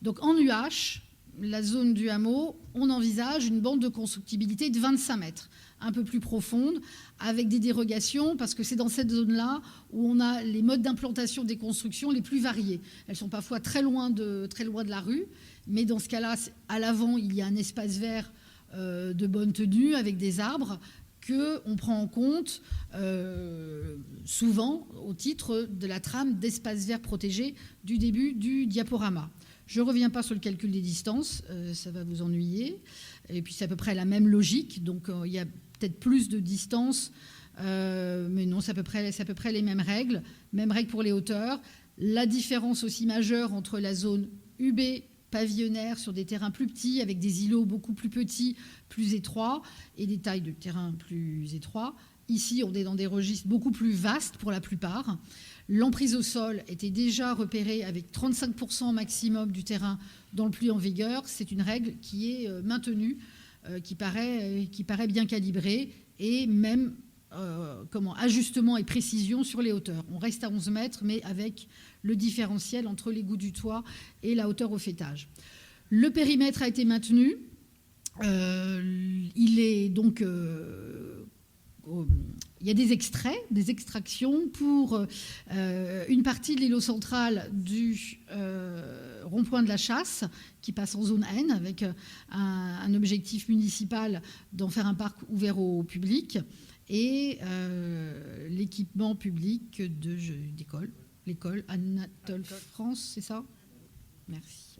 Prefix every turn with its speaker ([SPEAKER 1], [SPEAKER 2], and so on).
[SPEAKER 1] Donc en UH, la zone du hameau, on envisage une bande de constructibilité de 25 mètres, un peu plus profonde, avec des dérogations, parce que c'est dans cette zone-là où on a les modes d'implantation des constructions les plus variés. Elles sont parfois très loin de la rue, mais dans ce cas-là, à l'avant, il y a un espace vert de bonne tenue avec des arbres qu'on prend en compte souvent au titre de la trame d'espace vert protégé du début du diaporama. Je ne reviens pas sur le calcul des distances, ça va vous ennuyer. Et puis c'est à peu près la même logique, donc il y a peut-être plus de distance, mais non, c'est à peu près les mêmes règles pour les hauteurs. La différence aussi majeure entre la zone UB pavillonnaire sur des terrains plus petits, avec des îlots beaucoup plus petits, plus étroits, et des tailles de terrain plus étroits. Ici, on est dans des registres beaucoup plus vastes pour la plupart. L'emprise au sol était déjà repérée avec 35% maximum du terrain dans le pluie en vigueur. C'est une règle qui est maintenue, qui paraît bien calibrée, et même ajustement et précision sur les hauteurs. On reste à 11 mètres, mais avec le différentiel entre l'égout du toit et la hauteur au faîtage. Le périmètre a été maintenu. Il est donc... il y a des extraits, des extractions pour une partie de l'îlot central du rond-point de la Chasse, qui passe en zone N, avec un objectif municipal d'en faire un parc ouvert au public, et l'équipement public d'école, l'école Anatole France, c'est ça ? Merci.